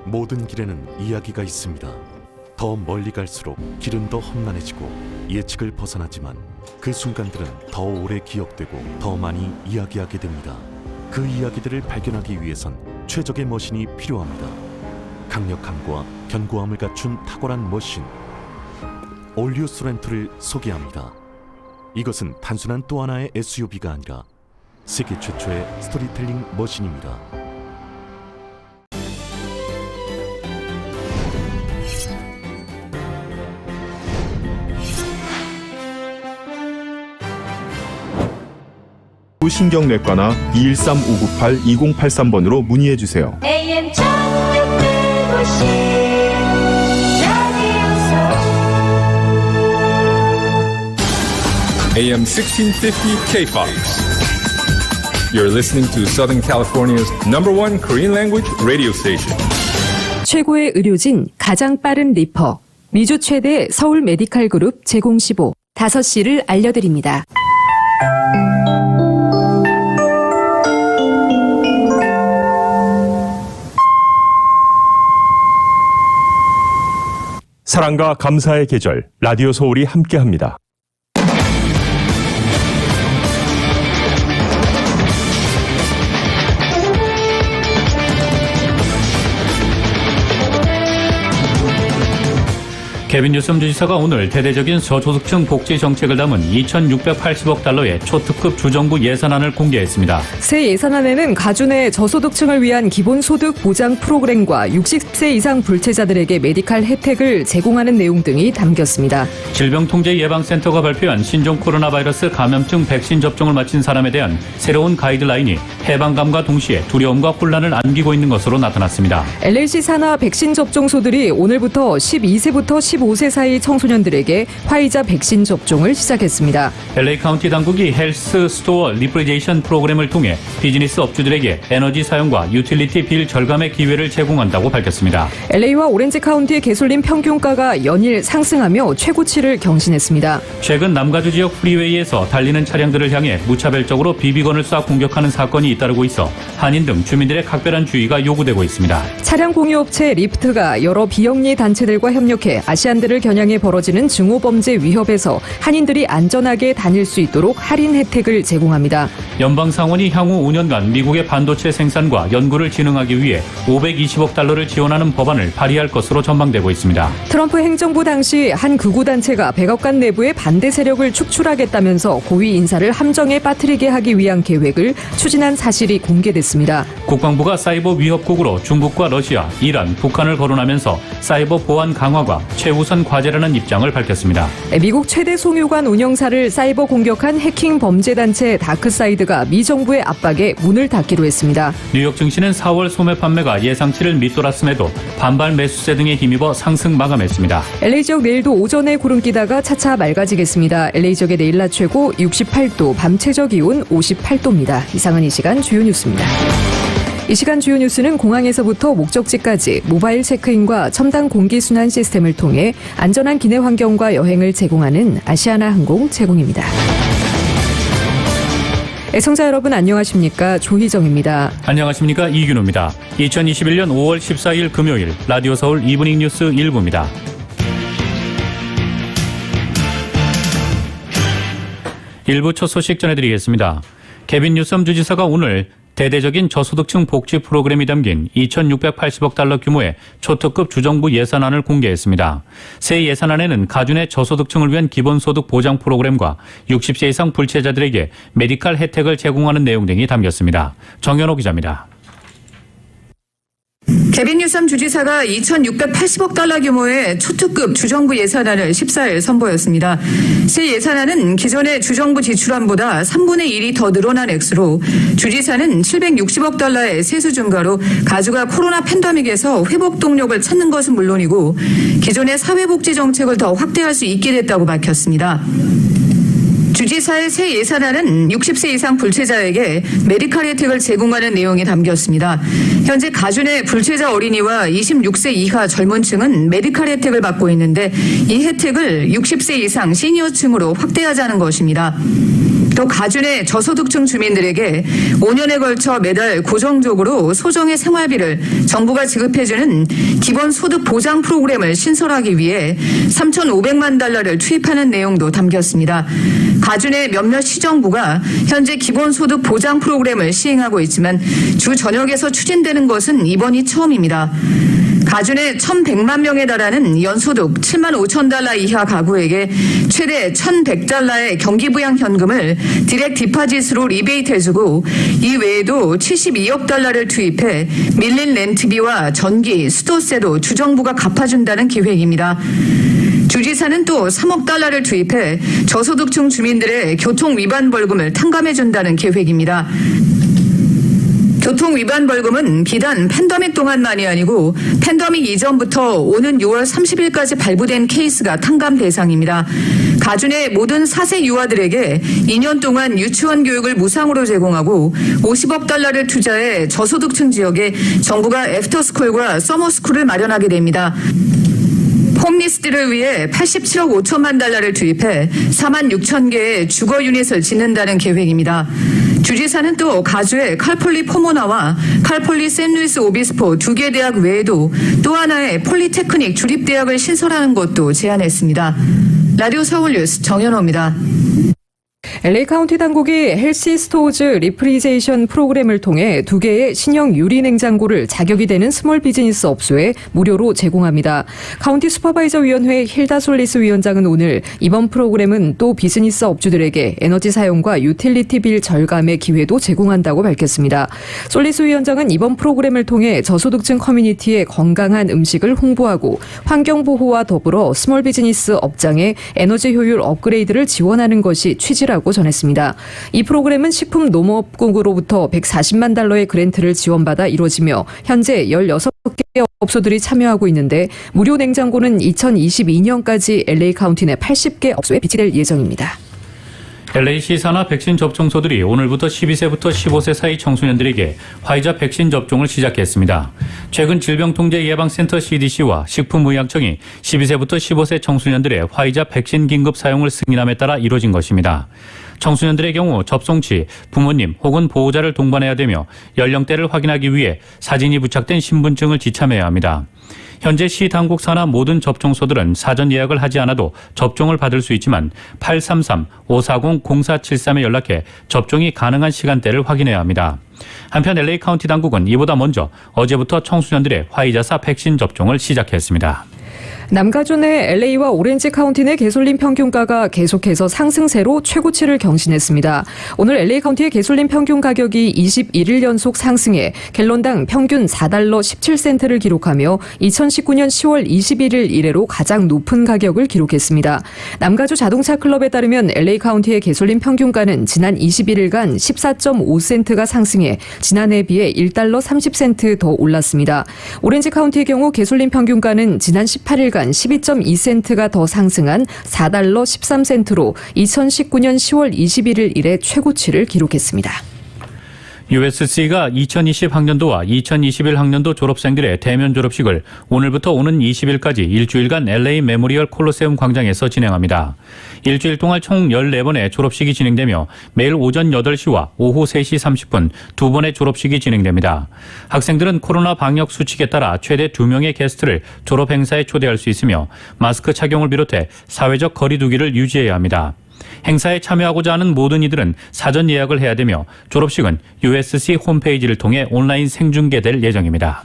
모든 길에는 이야기가 있습니다. 더 멀리 갈수록 길은 더 험난해지고 예측을 벗어나지만 그 순간들은 더 오래 기억되고 더 많이 이야기하게 됩니다. 그 이야기들을 발견하기 위해선 최적의 머신이 필요합니다. 강력함과 견고함을 갖춘 탁월한 머신 올류 소렌토를 소개합니다. 이것은 단순한 또 하나의 SUV가 아니라 세계 최초의 스토리텔링 머신입니다. 신경내과나 213-598-2083번으로 문의해주세요. AM 1650 AM 1650 K-Fox. You're listening to Southern California's #1 Korean language radio station. 최고의 의료진, 가장 빠른 리퍼. 미주 최대 서울 메디칼 그룹 제공 15, 5시를 알려드립니다. 사랑과 감사의 계절, 라디오 서울이 함께합니다. 케빈 뉴섬 주지사가 오늘 대대적인 저소득층 복지 정책을 담은 2,680억 달러의 초특급 주정부 예산안을 공개했습니다. 새 예산안에는 가중의 저소득층을 위한 기본소득 보장 프로그램과 60세 이상 불체자들에게 메디칼 혜택을 제공하는 내용 등이 담겼습니다. 질병통제예방센터가 발표한 신종 코로나 바이러스 감염증 백신 접종을 마친 사람에 대한 새로운 가이드라인이 해방감과 동시에 두려움과 혼란을 안기고 있는 것으로 나타났습니다. LA시 산하 백신 접종소들이 오늘부터 12세부터 15세 사이 청소년들에게 화이자 백신 접종을 시작했습니다. LA 카운티 당국이 헬스 스토어 리프리제이션 프로그램을 통해 비즈니스 업주들에게 에너지 사용과 유틸리티 빌 절감의 기회를 제공한다고 밝혔습니다. LA와 오렌지 카운티의 개솔린 평균가가 연일 상승하며 최고치를 경신했습니다. 최근 남가주 지역 프리웨이에서 달리는 차량들을 향해 무차별적으로 비비건을 쏴 공격하는 사건이 잇따르고 있어 한인 등 주민들의 각별한 주의가 요구되고 있습니다. 차량 공유업체 리프트가 여러 비영리 단체들과 협력해 아시안들을 겨냥해 벌어지는 증오범죄 위협에서 한인들이 안전하게 다닐 수 있도록 할인 혜택을 제공합니다. 연방상원이 향후 5년간 미국의 반도체 생산과 연구를 진흥하기 위해 520억 달러를 지원하는 법안을 발의할 것으로 전망되고 있습니다. 트럼프 행정부 당시 한 극우단체가 백악관 내부의 반대 세력을 축출하겠다면서 고위 인사를 함정에 빠뜨리게 하기 위한 계획을 추진한 사실이 공개됐습니다. 국방부가 사이버 위협국으로 중국과 러시아, 이란, 북한을 거론하면서 사이버 보안 강화가 최우선 과제라는 입장을 밝혔습니다. 미국 최대 송유관 운영사를 사이버 공격한 해킹 범죄 단체 다크사이드가 미 정부의 압박에 문을 닫기로 했습니다. 뉴욕 증시는 4월 소매 판매가 예상치를 밑돌았음에도 반발 매수세 등에 힘입어 상승 마감했습니다. LA 지역 내일도 오전에 구름 끼다가 차차 맑아지겠습니다. LA 지역의 내일 낮 최고 68도, 밤 최저 기온 58도입니다. 이상은 이 시간 주요 뉴스입니다. 이 시간 주요 뉴스는 공항에서부터 목적지까지 모바일 체크인과 첨단 공기순환 시스템을 통해 안전한 기내 환경과 여행을 제공하는 아시아나항공 제공입니다. 애청자 여러분 안녕하십니까? 조희정입니다. 안녕하십니까? 이균호입니다. 2021년 5월 14일 금요일 라디오 서울 이브닝 뉴스 1부입니다. 일부 첫 소식 전해드리겠습니다. 케빈 뉴섬 주지사가 오늘 대대적인 저소득층 복지 프로그램이 담긴 2,680억 달러 규모의 초특급 주정부 예산안을 공개했습니다. 새 예산안에는 가중의 저소득층을 위한 기본소득 보장 프로그램과 60세 이상 불체자들에게 메디칼 혜택을 제공하는 내용 등이 담겼습니다. 정현호 기자입니다. 케빈 뉴섬 주지사가 2,680억 달러 규모의 초특급 주정부 예산안을 14일 선보였습니다. 새 예산안은 기존의 주정부 지출안보다 3분의 1이 더 늘어난 액수로 주지사는 760억 달러의 세수 증가로 가주가 코로나 팬데믹에서 회복 동력을 찾는 것은 물론이고 기존의 사회복지 정책을 더 확대할 수 있게 됐다고 밝혔습니다. 주지사의 새 예산안은 60세 이상 불체자에게 메디칼 혜택을 제공하는 내용이 담겼습니다. 현재 가준의 불체자 어린이와 26세 이하 젊은 층은 메디칼 혜택을 받고 있는데 이 혜택을 60세 이상 시니어층으로 확대하자는 것입니다. 또 또 가준의 저소득층 주민들에게 5년에 걸쳐 매달 고정적으로 소정의 생활비를 정부가 지급해주는 기본소득 보장 프로그램을 신설하기 위해 3,500만 달러를 투입하는 내용도 담겼습니다. 가준의 몇몇 시정부가 현재 기본소득 보장 프로그램을 시행하고 있지만 주 전역에서 추진되는 것은 이번이 처음입니다. 가준의 1,100만 명에 달하는 연소득 7만 5천 달러 이하 가구에게 최대 1,100달러의 경기부양 현금을 디렉트 디파짓으로 리베이트해주고 이 외에도 72억 달러를 투입해 밀린 렌트비와 전기, 수도세도 주정부가 갚아준다는 계획입니다. 주지사는 또 3억 달러를 투입해 저소득층 주민들의 교통 위반 벌금을 탕감해준다는 계획입니다. 교통 위반 벌금은 비단 팬데믹 동안만이 아니고 팬데믹 이전부터 오는 6월 30일까지 발부된 케이스가 탕감 대상입니다. 가준의 모든 4세 유아들에게 2년 동안 유치원 교육을 무상으로 제공하고 50억 달러를 투자해 저소득층 지역에 정부가 애프터스쿨과 서머스쿨을 마련하게 됩니다. 홈리스들을 위해 87억 5천만 달러를 투입해 4만 6천 개의 주거 유닛을 짓는다는 계획입니다. 주지사는 또 가주의 칼폴리 포모나와 칼폴리 샌루이스 오비스포 2개 대학 외에도 또 하나의 폴리테크닉 주립대학을 신설하는 것도 제안했습니다. 라디오 서울 뉴스 정연호입니다. LA 카운티 당국이 헬시 스토어즈 리프리제이션 프로그램을 통해 2개의 신형 유리 냉장고를 자격이 되는 스몰 비즈니스 업소에 무료로 제공합니다. 카운티 슈퍼바이저 위원회 힐다 솔리스 위원장은 오늘 이번 프로그램은 또 비즈니스 업주들에게 에너지 사용과 유틸리티 빌 절감의 기회도 제공한다고 밝혔습니다. 솔리스 위원장은 이번 프로그램을 통해 저소득층 커뮤니티의 건강한 음식을 홍보하고 환경 보호와 더불어 스몰 비즈니스 업장의 에너지 효율 업그레이드를 지원하는 것이 취지라고 전했습니다. 이 프로그램은 식품 농업국으로부터 140만 달러의 그랜트를 지원받아 이루어지며 현재 16개 업소들이 참여하고 있는데 무료 냉장고는 2022년까지 LA 카운티 내 80개 업소에 비치될 예정입니다. LA시 산하 백신 접종소들이 오늘부터 12세부터 15세 사이 청소년들에게 화이자 백신 접종을 시작했습니다. 최근 질병통제예방센터 CDC와 식품의약청이 12세부터 15세 청소년들의 화이자 백신 긴급 사용을 승인함에 따라 이뤄진 것입니다. 청소년들의 경우 접종 시 부모님 혹은 보호자를 동반해야 되며 연령대를 확인하기 위해 사진이 부착된 신분증을 지참해야 합니다. 현재 시 당국 산하 모든 접종소들은 사전 예약을 하지 않아도 접종을 받을 수 있지만 833-540-0473에 연락해 접종이 가능한 시간대를 확인해야 합니다. 한편 LA 카운티 당국은 이보다 먼저 어제부터 청소년들의 화이자사 백신 접종을 시작했습니다. 남가준의 LA와 오렌지 카운티 내 개솔린 평균가가 계속해서 상승세로 최고치를 경신했습니다. 오늘 LA 카운티의 개솔린 평균 가격이 21일 연속 상승해 갤런당 평균 4달러 17센트를 기록하며 2019년 10월 21일 이래로 가장 높은 가격을 기록했습니다. 남가주 자동차 클럽에 따르면 LA 카운티의 개솔린 평균가는 지난 21일간 14.5센트가 상승해 지난해에 비해 1달러 30센트 더 올랐습니다. 오렌지 카운티의 경우 개솔린 평균가는 지난 18일간 12.2센트가 더 상승한 4달러 13센트로 2019년 10월 21일 이래 최고치를 기록했습니다. USC가 2020 학년도와 2021 학년도 졸업생들의 대면 졸업식을 오늘부터 오는 20일까지 일주일간 LA 메모리얼 콜로세움 광장에서 진행합니다. 일주일 동안 총 14번의 졸업식이 진행되며 매일 오전 8시와 오후 3시 30분 2번의 졸업식이 진행됩니다. 학생들은 코로나 방역 수칙에 따라 최대 2명의 게스트를 졸업 행사에 초대할 수 있으며 마스크 착용을 비롯해 사회적 거리 두기를 유지해야 합니다. 행사에 참여하고자 하는 모든 이들은 사전 예약을 해야 되며 졸업식은 USC 홈페이지를 통해 온라인 생중계될 예정입니다.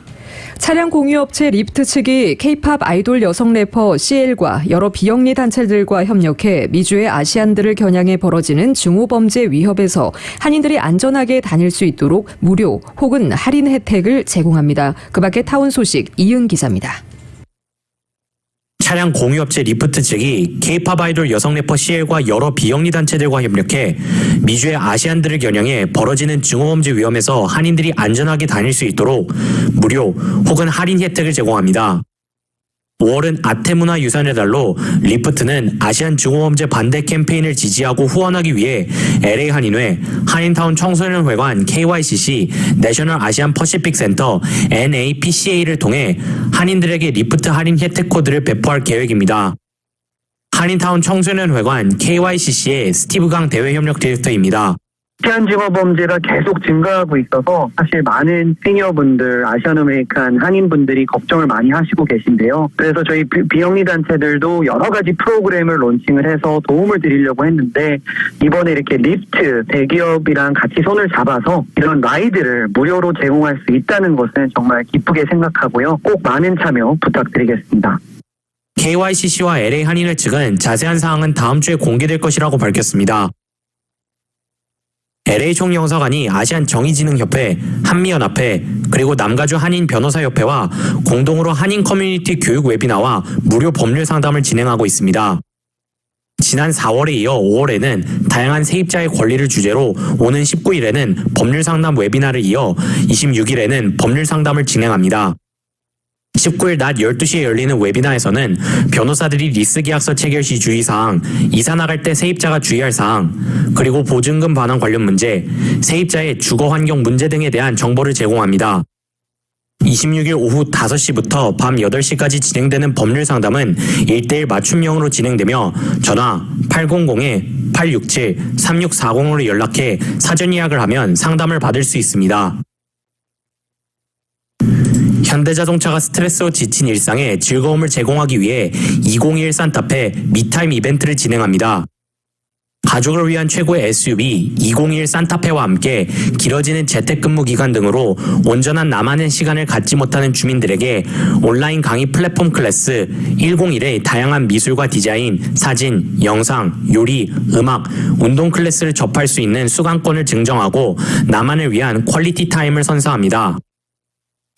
차량 공유업체 리프트 측이 K-팝 아이돌 여성 래퍼 CL과 여러 비영리 단체들과 협력해 미주의 아시안들을 겨냥해 벌어지는 증오범죄 위협에서 한인들이 안전하게 다닐 수 있도록 무료 혹은 할인 혜택을 제공합니다. 그 밖에 타운 소식 이은 기자입니다. 차량 공유업체 리프트 측이 K-팝 아이돌 여성 래퍼 CL과 여러 비영리 단체들과 협력해 미주의 아시안들을 겨냥해 벌어지는 증오범죄 위험에서 한인들이 안전하게 다닐 수 있도록 무료 혹은 할인 혜택을 제공합니다. 5월은 아태문화 유산의 달로 리프트는 아시안 증오범죄 반대 캠페인을 지지하고 후원하기 위해 LA 한인회, 한인타운 청소년회관 KYCC, 내셔널 아시안 퍼시픽 센터 NAPCA를 통해 한인들에게 리프트 할인 혜택 코드를 배포할 계획입니다. 한인타운 청소년회관 KYCC의 스티브 강 대외협력 디렉터입니다. 아시안증오범죄가 계속 증가하고 있어서 사실 많은 시니어분들, 아시안 아메리칸 한인분들이 걱정을 많이 하시고 계신데요. 그래서 저희 비영리 단체들도 여러 가지 프로그램을 론칭을 해서 도움을 드리려고 했는데 이번에 이렇게 리프트 대기업이랑 같이 손을 잡아서 이런 라이드를 무료로 제공할 수 있다는 것은 정말 기쁘게 생각하고요. 꼭 많은 참여 부탁드리겠습니다. KYCC와 LA 한인회 측은 자세한 사항은 다음 주에 공개될 것이라고 밝혔습니다. LA 총영사관이 아시안 정의진흥협회, 한미연합회, 그리고 남가주 한인 변호사협회와 공동으로 한인 커뮤니티 교육 웨비나와 무료 법률 상담을 진행하고 있습니다. 지난 4월에 이어 5월에는 다양한 세입자의 권리를 주제로 오는 19일에는 법률 상담 웨비나를 이어 26일에는 법률 상담을 진행합니다. 19일 낮 12시에 열리는 웨비나에서는 변호사들이 리스 계약서 체결 시 주의사항, 이사 나갈 때 세입자가 주의할 사항, 그리고 보증금 반환 관련 문제, 세입자의 주거 환경 문제 등에 대한 정보를 제공합니다. 26일 오후 5시부터 밤 8시까지 진행되는 법률 상담은 1:1 맞춤형으로 진행되며 전화 800-867-3640으로 연락해 사전 예약을 하면 상담을 받을 수 있습니다. 현대자동차가 스트레스로 지친 일상에 즐거움을 제공하기 위해 2021 산타페 미타임 이벤트를 진행합니다. 가족을 위한 최고의 SUV 2021 산타페와 함께 길어지는 재택근무 기간 등으로 온전한 나만의 시간을 갖지 못하는 주민들에게 온라인 강의 플랫폼 클래스 101의 다양한 미술과 디자인, 사진, 영상, 요리, 음악, 운동 클래스를 접할 수 있는 수강권을 증정하고 나만을 위한 퀄리티 타임을 선사합니다.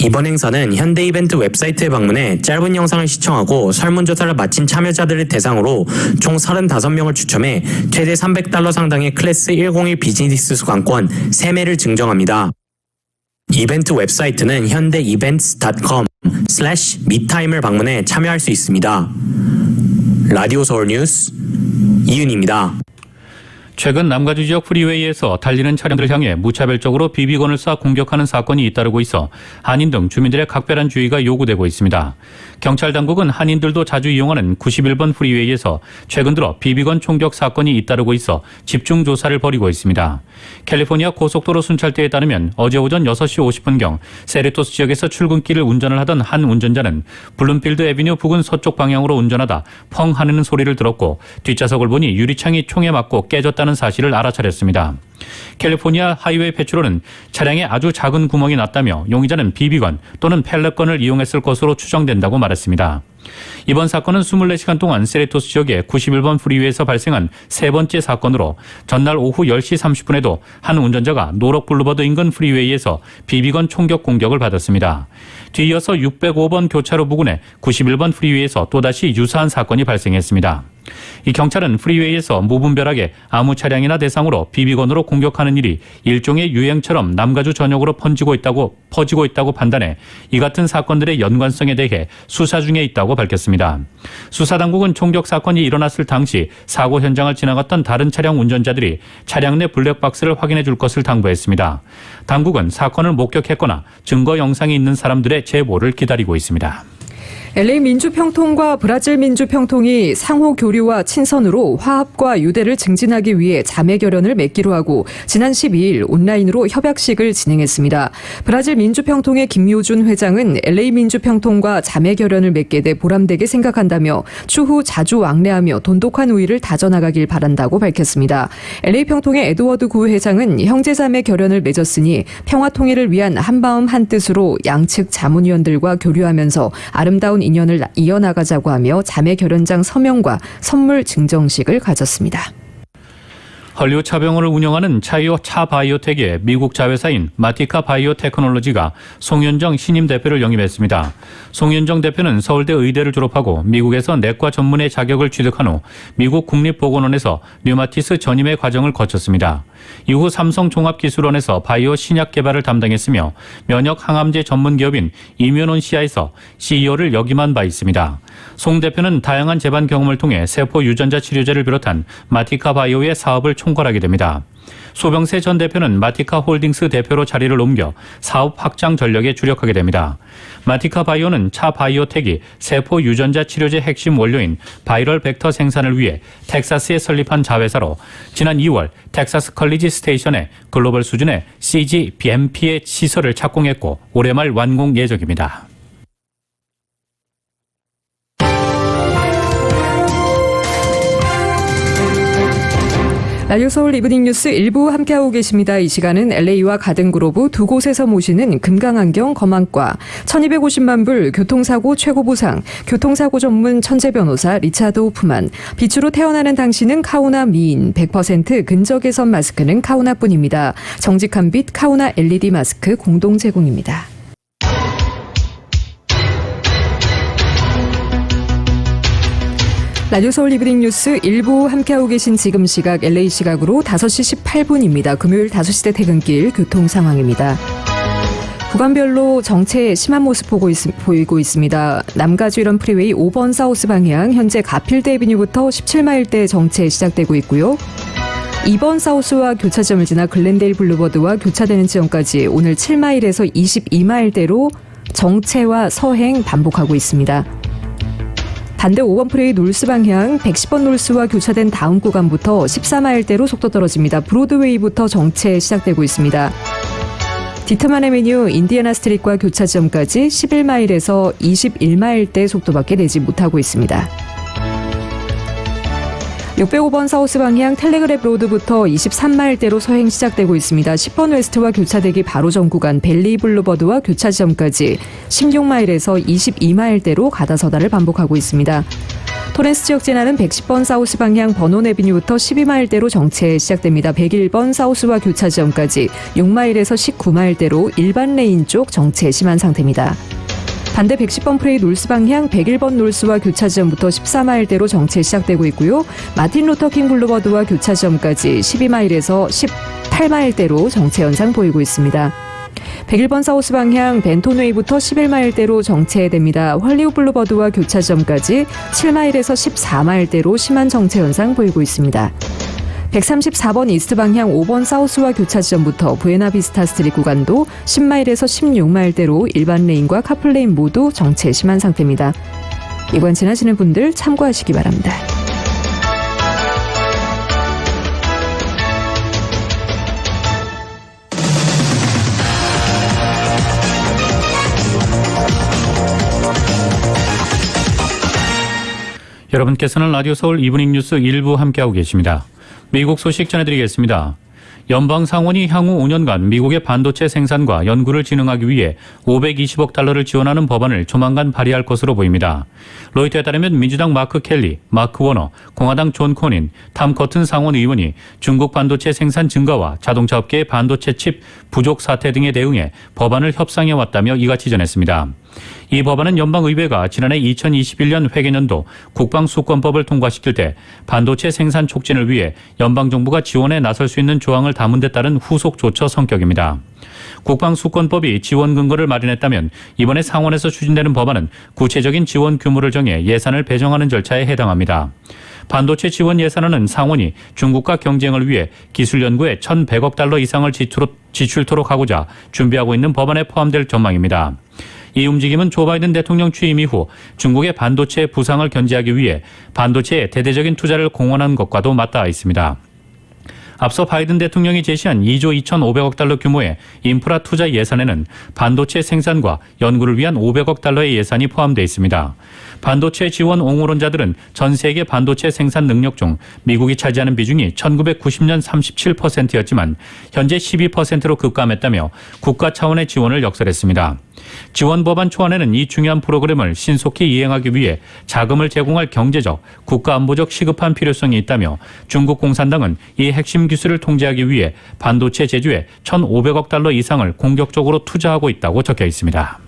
이번 행사는 현대이벤트 웹사이트에 방문해 짧은 영상을 시청하고 설문조사를 마친 참여자들을 대상으로 총 35명을 추첨해 최대 $300 상당의 클래스 101 비즈니스 수강권 3매를 증정합니다. 이벤트 웹사이트는 현대이벤트s.com/meetime을 방문해 참여할 수 있습니다. 라디오 서울 뉴스 이윤입니다. 최근 남가주 지역 프리웨이에서 달리는 차량들을 향해 무차별적으로 비비건을 쏴 공격하는 사건이 잇따르고 있어 한인 등 주민들의 각별한 주의가 요구되고 있습니다. 경찰 당국은 한인들도 자주 이용하는 91번 프리웨이에서 최근 들어 비비건 총격 사건이 잇따르고 있어 집중 조사를 벌이고 있습니다. 캘리포니아 고속도로 순찰대에 따르면 어제 오전 6시 50분경 세레토스 지역에서 출근길을 운전을 하던 한 운전자는 블룸필드 애비뉴 부근 서쪽 방향으로 운전하다 펑 하는 소리를 들었고 뒷좌석을 보니 유리창이 총에 맞고 깨졌다는 사실을 알아차렸습니다. 캘리포니아 하이웨이 패트롤은 차량에 아주 작은 구멍이 났다며 용의자는 비비건 또는 펠렛건을 이용했을 것으로 추정된다고 말했습니다. 이번 사건은 24시간 동안 세레토스 지역의 91번 프리웨이에서 발생한 세 번째 사건으로 전날 오후 10시 30분에도 한 운전자가 노럭 블루버드 인근 프리웨이에서 비비건 총격 공격을 받았습니다. 뒤이어서 605번 교차로 부근의 91번 프리웨이에서 또다시 유사한 사건이 발생했습니다. 이 경찰은 프리웨이에서 무분별하게 아무 차량이나 대상으로 비비건으로 공격하는 일이 일종의 유행처럼 남가주 전역으로 퍼지고 있다고 판단해 이 같은 사건들의 연관성에 대해 수사 중에 있다고 밝혔습니다. 수사당국은 총격 사건이 일어났을 당시 사고 현장을 지나갔던 다른 차량 운전자들이 차량 내 블랙박스를 확인해 줄 것을 당부했습니다. 당국은 사건을 목격했거나 증거 영상이 있는 사람들의 제보를 기다리고 있습니다. LA 민주평통과 브라질 민주평통이 상호 교류와 친선으로 화합과 유대를 증진하기 위해 자매결연을 맺기로 하고 지난 12일 온라인으로 협약식을 진행했습니다. 브라질 민주평통의 김효준 회장은 LA 민주평통과 자매결연을 맺게 돼 보람되게 생각한다며 추후 자주 왕래하며 돈독한 우위를 다져나가길 바란다고 밝혔습니다. LA 평통의 에드워드 구 회장은 형제자매 결연을 맺었으니 평화통일을 위한 한마음 한뜻으로 양측 자문위원들과 교류하면서 아름다운 인연을 이어나가자고 하며 자매 결연장 서명과 선물 증정식을 가졌습니다. 헐리우드 차병원을 운영하는 차바이오텍의 미국 자회사인 마티카 바이오 테크놀로지가 송윤정 신임 대표를 영입했습니다. 송윤정 대표는 서울대 의대를 졸업하고 미국에서 내과 전문의 자격을 취득한 후 미국 국립보건원에서 류마티스 전임의 과정을 거쳤습니다. 이후 삼성종합기술원에서 바이오 신약 개발을 담당했으며 면역 항암제 전문 기업인 이뮤논시아에서 CEO를 역임한 바 있습니다. 송 대표는 다양한 재반 경험을 통해 세포 유전자 치료제를 비롯한 마티카 바이오의 사업을 총괄하게 됩니다. 소병세 전 대표는 마티카 홀딩스 대표로 자리를 옮겨 사업 확장 전력에 주력하게 됩니다. 마티카 바이오는 차 바이오텍이 세포 유전자 치료제 핵심 원료인 바이럴 벡터 생산을 위해 텍사스에 설립한 자회사로 지난 2월 텍사스 컬리지 스테이션에 글로벌 수준의 CGBMP의 시설을 착공했고 올해 말 완공 예정입니다. 라디오 서울 이브닝 뉴스 일부 함께하고 계십니다. 이 시간은 LA와 가든그로브 두 곳에서 모시는 금강안경 검안과 1250만 불 교통사고 최고 보상, 교통사고 전문 천재 변호사 리차드 호프만, 빛으로 태어나는 당신은 카우나 미인, 100% 근적외선 마스크는 카우나뿐입니다. 정직한 빛 카우나 LED 마스크 공동 제공입니다. 라디오 서울 이브닝 뉴스 일부 함께하고 계신 지금 시각 LA 시각으로 5시 18분입니다. 금요일 5시대 퇴근길 교통 상황입니다. 구간별로 정체 심한 모습 보이고 있습니다. 남가주일원 프리웨이 5번 사우스 방향 현재 가필드 애비뉴부터 17마일대 정체 시작되고 있고요. 2번 사우스와 교차점을 지나 글렌데일 블루버드와 교차되는 지점까지 오늘 7마일에서 22마일대로 정체와 서행 반복하고 있습니다. 반대 5번 프레이 놀스 방향 110번 놀스와 교차된 다음 구간부터 14마일대로 속도 떨어집니다. 브로드웨이부터 정체 시작되고 있습니다. 디트만 애비뉴 인디애나 스트릿과 교차 지점까지 11마일에서 21마일대 속도밖에 내지 못하고 있습니다. 605번 사우스 방향 텔레그랩 로드부터 23마일대로 서행 시작되고 있습니다. 10번 웨스트와 교차되기 바로 전 구간 벨리 블루버드와 교차 지점까지 16마일에서 22마일대로 가다서다를 반복하고 있습니다. 토렌스 지역 진화는 110번 사우스 방향 버논 애비뉴부터 12마일대로 정체 시작됩니다. 101번 사우스와 교차 지점까지 6마일에서 19마일대로 일반 레인 쪽 정체 심한 상태입니다. 반대 110번 프레이 놀스 방향 101번 놀스와 교차 지점부터 14마일대로 정체 시작되고 있고요. 마틴 루터킹 블루버드와 교차 지점까지 12마일에서 18마일대로 정체 현상 보이고 있습니다. 101번 사우스 방향 벤톤웨이부터 11마일대로 정체됩니다. 헐리우드 블루버드와 교차 지점까지 7마일에서 14마일대로 심한 정체 현상 보이고 있습니다. 134번 이스트 방향 5번 사우스와 교차 지점부터 부에나비스타 스트릿 구간도 10마일에서 16마일대로 일반 레인과 카플레인 모두 정체 심한 상태입니다. 이관 지나시는 분들 참고하시기 바랍니다. 여러분께서는 라디오 서울 이브닝 뉴스 일부 함께하고 계십니다. 미국 소식 전해드리겠습니다. 연방 상원이 향후 5년간 미국의 반도체 생산과 연구를 진흥하기 위해 520억 달러를 지원하는 법안을 조만간 발의할 것으로 보입니다. 로이터에 따르면 민주당 마크 켈리, 마크 워너, 공화당 존 코닌, 탐 커튼 상원 의원이 중국 반도체 생산 증가와 자동차 업계의 반도체 칩 부족 사태 등에 대응해 법안을 협상해 왔다며 이같이 전했습니다. 이 법안은 연방의회가 지난해 2021년 회계년도 국방수권법을 통과시킬 때 반도체 생산 촉진을 위해 연방정부가 지원에 나설 수 있는 조항을 담은 데 따른 후속 조처 성격입니다. 국방수권법이 지원 근거를 마련했다면 이번에 상원에서 추진되는 법안은 구체적인 지원 규모를 정해 예산을 배정하는 절차에 해당합니다. 반도체 지원 예산안은 상원이 중국과 경쟁을 위해 기술 연구에 1,100억 달러 이상을 지출토록 하고자 준비하고 있는 법안에 포함될 전망입니다. 이 움직임은 조 바이든 대통령 취임 이후 중국의 반도체 부상을 견제하기 위해 반도체에 대대적인 투자를 공언한 것과도 맞닿아 있습니다. 앞서 바이든 대통령이 제시한 2조 2,500억 달러 규모의 인프라 투자 예산에는 반도체 생산과 연구를 위한 500억 달러의 예산이 포함되어 있습니다. 반도체 지원 옹호론자들은 전 세계 반도체 생산 능력 중 미국이 차지하는 비중이 1990년 37%였지만 현재 12%로 급감했다며 국가 차원의 지원을 역설했습니다. 지원 법안 초안에는 이 중요한 프로그램을 신속히 이행하기 위해 자금을 제공할 경제적, 국가안보적 시급한 필요성이 있다며 중국 공산당은 이 핵심 기술을 통제하기 위해 반도체 제조에 1,500억 달러 이상을 공격적으로 투자하고 있다고 적혀 있습니다.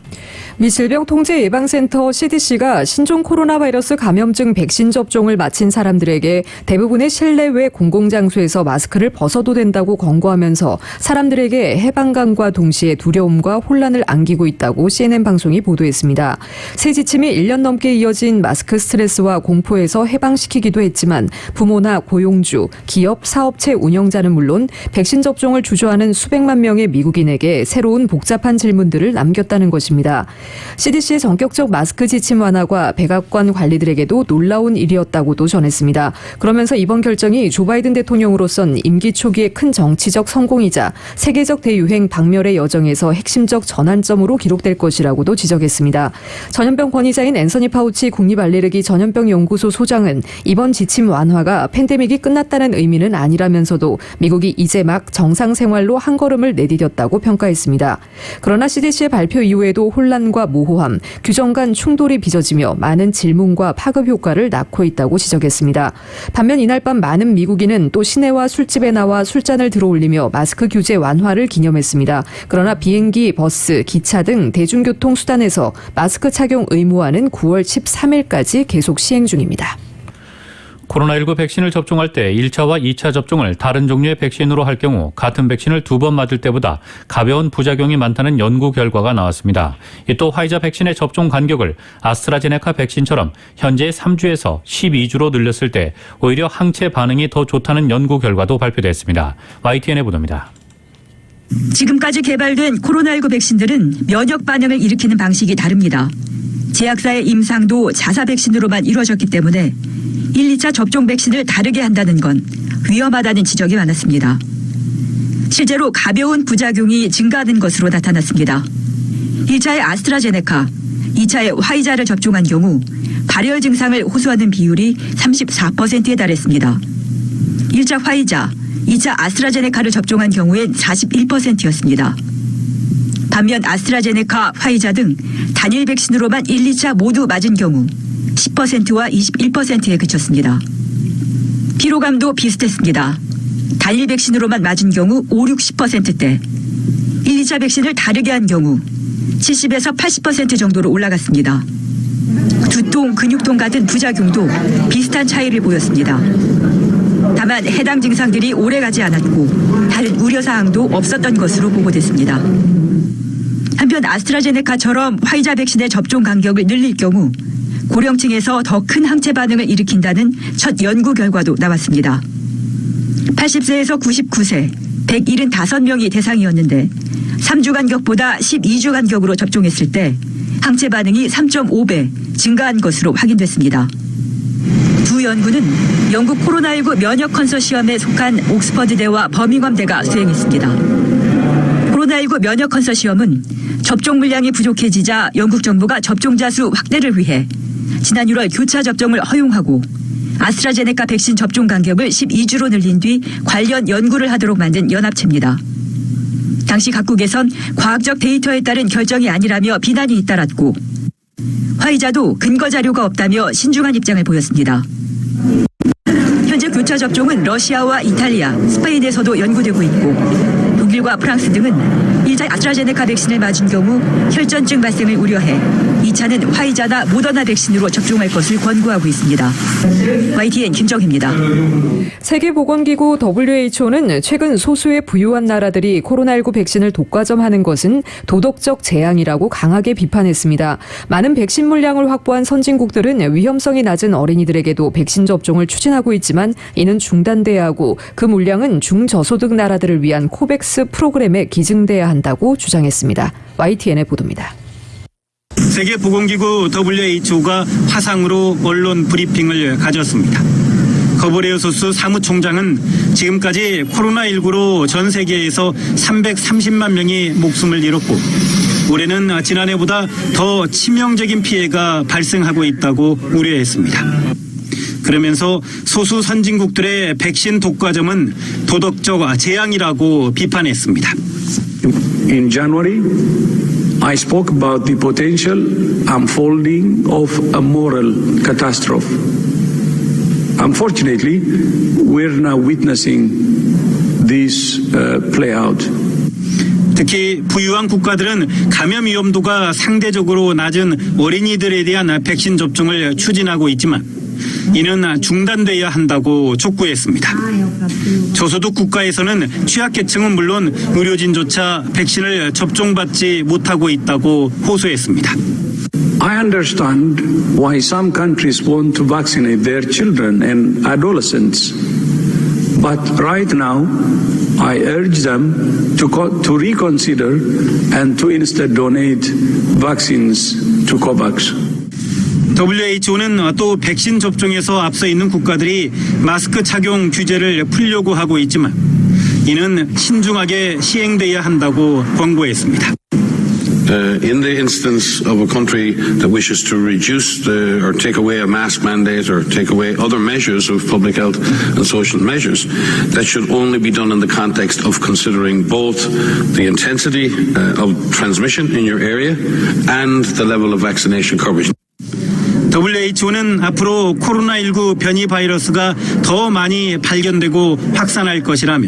미 질병통제예방센터 CDC가 신종 코로나 바이러스 감염증 백신 접종을 마친 사람들에게 대부분의 실내외 공공장소에서 마스크를 벗어도 된다고 권고하면서 사람들에게 해방감과 동시에 두려움과 혼란을 안기고 있다고 CNN 방송이 보도했습니다. 새 지침이 1년 넘게 이어진 마스크 스트레스와 공포에서 해방시키기도 했지만 부모나 고용주, 기업, 사업체 운영자는 물론 백신 접종을 주저하는 수백만 명의 미국인에게 새로운 복잡한 질문들을 남겼다는 것입니다. CDC의 전격적 마스크 지침 완화가 백악관 관리들에게도 놀라운 일이었다고도 전했습니다. 그러면서 이번 결정이 조 바이든 대통령으로선 임기 초기의 큰 정치적 성공이자 세계적 대유행 박멸의 여정에서 핵심적 전환점으로 기록될 것이라고도 지적했습니다. 전염병 권위자인 앤서니 파우치 국립알레르기 전염병 연구소 소장은 이번 지침 완화가 팬데믹이 끝났다는 의미는 아니라면서도 미국이 이제 막 정상 생활로 한 걸음을 내디뎠다고 평가했습니다. 그러나 CDC의 발표 이후에도 혼란과 모호함, 규정 간 충돌이 빚어지며 많은 질문과 파급 효과를 낳고 있다고 지적했습니다. 반면 이날 밤 많은 미국인은 또 시내와 술집에 나와 술잔을 들어올리며 마스크 규제 완화를 기념했습니다. 그러나 비행기, 버스, 기차 등 대중교통 수단에서 마스크 착용 의무화는 9월 13일까지 계속 시행 중입니다. 코로나19 백신을 접종할 때 1차와 2차 접종을 다른 종류의 백신으로 할 경우 같은 백신을 2번 맞을 때보다 가벼운 부작용이 많다는 연구 결과가 나왔습니다. 또 화이자 백신의 접종 간격을 아스트라제네카 백신처럼 현재의 3주에서 12주로 늘렸을 때 오히려 항체 반응이 더 좋다는 연구 결과도 발표됐습니다. YTN의 보도입니다. 지금까지 개발된 코로나19 백신들은 면역 반응을 일으키는 방식이 다릅니다. 제약사의 임상도 자사 백신으로만 이루어졌기 때문에 1, 2차 접종 백신을 다르게 한다는 건 위험하다는 지적이 많았습니다. 실제로 가벼운 부작용이 증가하는 것으로 나타났습니다. 1차의 아스트라제네카, 2차의 화이자를 접종한 경우 발열 증상을 호소하는 비율이 34%에 달했습니다. 1차 화이자, 2차 아스트라제네카를 접종한 경우엔 41%였습니다. 반면 아스트라제네카, 화이자 등 단일 백신으로만 1, 2차 모두 맞은 경우 10%와 21%에 그쳤습니다. 피로감도 비슷했습니다. 단일 백신으로만 맞은 경우 5, 60%대, 1, 2차 백신을 다르게 한 경우 70에서 80% 정도로 올라갔습니다. 두통, 근육통 같은 부작용도 비슷한 차이를 보였습니다. 다만 해당 증상들이 오래가지 않았고 다른 우려사항도 없었던 것으로 보고됐습니다. 한편 아스트라제네카처럼 화이자 백신의 접종 간격을 늘릴 경우 고령층에서 더 큰 항체 반응을 일으킨다는 첫 연구 결과도 나왔습니다. 80세에서 99세 175명이 대상이었는데 3주 간격보다 12주 간격으로 접종했을 때 항체 반응이 3.5배 증가한 것으로 확인됐습니다. 두 연구는 영국 코로나19 면역 컨소시엄에 속한 옥스퍼드대와 버밍엄대가 수행했습니다. 코로나19 면역 컨소시엄은 접종 물량이 부족해지자 영국 정부가 접종자 수 확대를 위해 지난 1월 교차 접종을 허용하고 아스트라제네카 백신 접종 간격을 12주로 늘린 뒤 관련 연구를 하도록 만든 연합체입니다. 당시 각국에선 과학적 데이터에 따른 결정이 아니라며 비난이 잇따랐고 화이자도 근거 자료가 없다며 신중한 입장을 보였습니다. 현재 교차 접종은 러시아와 이탈리아, 스페인에서도 연구되고 있고 독일과 프랑스 등은 1차 아스트라제네카 백신을 맞은 경우 혈전증 발생을 우려해 2차는 화이자나 모더나 백신으로 접종할 것을 권고하고 있습니다. YTN 김정희입니다. 세계보건기구 WHO는 최근 소수의 부유한 나라들이 코로나19 백신을 독과점하는 것은 도덕적 재앙이라고 강하게 비판했습니다. 많은 백신 물량을 확보한 선진국들은 위험성이 낮은 어린이들에게도 백신 접종을 추진하고 있지만 이는 중단돼야 하고 그 물량은 중저소득 나라들을 위한 코백스 프로그램에 기증돼야 한다고 주장했습니다. YTN의 보도입니다. 세계보건기구 WHO가 화상으로 언론 브리핑을 가졌습니다. 거브레우소스 사무총장은 지금까지 코로나19로 전 세계에서 330만 명이 목숨을 잃었고 올해는 지난해보다 더 치명적인 피해가 발생하고 있다고 우려했습니다. 그러면서 소수 선진국들의 백신 독과점은 도덕적 재앙이라고 비판했습니다. In January, I spoke about the potential unfolding of a moral catastrophe. Unfortunately, we're now witnessing this play out. 특히 부유한 국가들은 감염 위험도가 상대적으로 낮은 어린이들에 대한 백신 접종을 추진하고 있지만 이는 중단돼야 한다고 촉구했습니다. 저소득 국가에서는 취약계층은 물론 의료진조차 백신을 접종받지 못하고 있다고 호소했습니다. I understand why some countries want to vaccinate their children and adolescents. But right now, I urge them to reconsider and to instead donate vaccines to COVAX. WHO는 또 백신 접종에서 앞서 있는 국가들이 마스크 착용 규제를 풀려고 하고 있지만 이는 신중하게 시행돼야 한다고 권고했습니다. In the instance of a country that wishes to reduce or take away a mask mandate or take away other measures of public health and social measures, that should only be done in the context of considering both the intensity of transmission in your area and the level of vaccination coverage. WHO는 앞으로 코로나19 변이 바이러스가 더 많이 발견되고 확산할 것이라며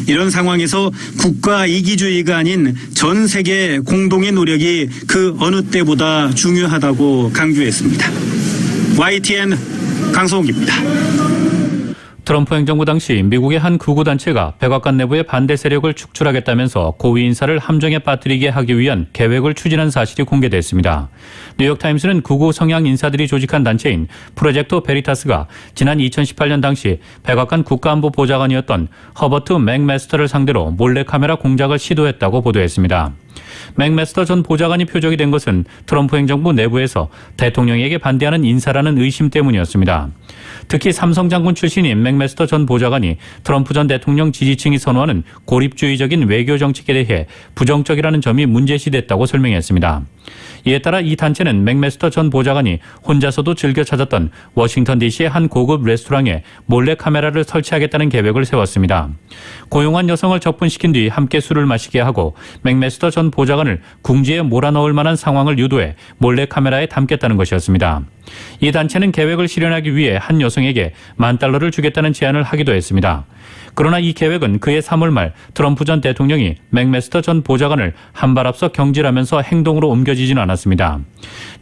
이런 상황에서 국가 이기주의가 아닌 전 세계 공동의 노력이 그 어느 때보다 중요하다고 강조했습니다. YTN 강성욱입니다. 트럼프 행정부 당시 미국의 한 극우단체가 백악관 내부의 반대 세력을 축출하겠다면서 고위 인사를 함정에 빠뜨리게 하기 위한 계획을 추진한 사실이 공개됐습니다. 뉴욕타임스는 극우 성향 인사들이 조직한 단체인 프로젝트 베리타스가 지난 2018년 당시 백악관 국가안보 보좌관이었던 허버트 맥메스터를 상대로 몰래카메라 공작을 시도했다고 보도했습니다. 맥메스터 전 보좌관이 표적이 된 것은 트럼프 행정부 내부에서 대통령에게 반대하는 인사라는 의심 때문이었습니다. 특히 삼성 장군 출신인 맥메스터 전 보좌관이 트럼프 전 대통령 지지층이 선호하는 고립주의적인 외교 정책에 대해 부정적이라는 점이 문제시됐다고 설명했습니다. 이에 따라 이 단체는 맥메스터 전 보좌관이 혼자서도 즐겨 찾았던 워싱턴 DC의 한 고급 레스토랑에 몰래 카메라를 설치하겠다는 계획을 세웠습니다. 고용한 여성을 접근시킨 뒤 함께 술을 마시게 하고 맥메스터 전 보좌관을 궁지에 몰아넣을 만한 상황을 유도해 몰래 카메라에 담겠다는 것이었습니다. 이 단체는 계획을 실현하기 위해 한 여성에게 $10,000를 주겠다는 제안을 하기도 했습니다. 그러나 이 계획은 그해 3월 말 트럼프 전 대통령이 맥메스터 전 보좌관을 한 발 앞서 경질하면서 행동으로 옮겨지지는 않았습니다.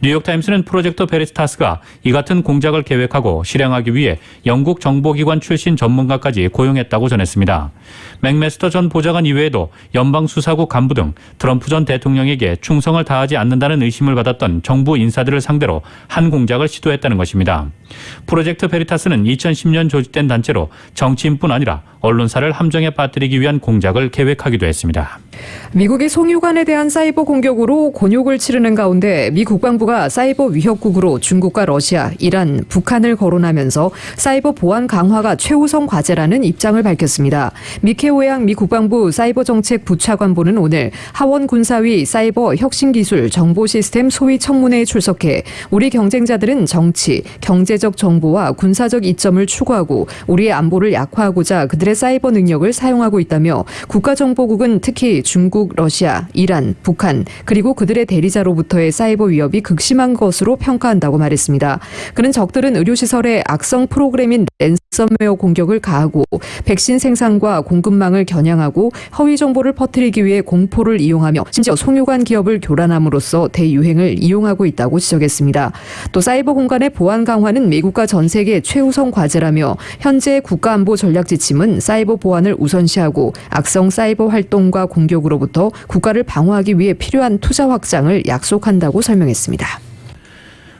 뉴욕타임스는 프로젝트 베리타스가 이 같은 공작을 계획하고 실행하기 위해 영국 정보기관 출신 전문가까지 고용했다고 전했습니다. 맥메스터 전 보좌관 이외에도 연방수사국 간부 등 트럼프 전 대통령에게 충성을 다하지 않는다는 의심을 받았던 정부 인사들을 상대로 한 공작을 시도했다는 것입니다. 프로젝트 베리타스는 2010년 조직된 단체로 정치인뿐 아니라 언론사를 함정에 빠뜨리기 위한 공작을 계획하기도 했습니다. 미국이 송유관에 대한 사이버 공격으로 곤욕을 치르는 가운데 미 국방부가 사이버 위협국으로 중국과 러시아, 이란, 북한을 거론하면서 사이버 보안 강화가 최우선 과제라는 입장을 밝혔습니다. 미케오양 미 국방부 사이버 정책 부차관보는 오늘 하원 군사위 사이버 혁신기술 정보 시스템 소위 청문회에 출석해 우리 경쟁자들은 정치, 경제적 정보와 군사적 이점을 추구하고 우리의 안보를 약화하고자 그들의 사이버 능력을 사용하고 있다며 국가정보국은 특히 중국, 러시아, 이란, 북한 그리고 그들의 대리자로부터의 사이버 위협이 극심한 것으로 평가한다고 말했습니다. 그는 적들은 의료시설에 악성 프로그램인 랜섬웨어 공격을 가하고 백신 생산과 공급망을 겨냥하고 허위 정보를 퍼뜨리기 위해 공포를 이용하며 심지어 송유관 기업을 교란함으로써 대유행을 이용하고 있다고 지적했습니다. 또 사이버 공간의 보안 강화는 미국과 전 세계의 최우선 과제라며 현재 국가안보 전략 지침은 사이버 보안을 우선시하고 악성 사이버 활동과 공격으로부터 국가를 방어하기 위해 필요한 투자 확장을 약속한다고 설명했습니다.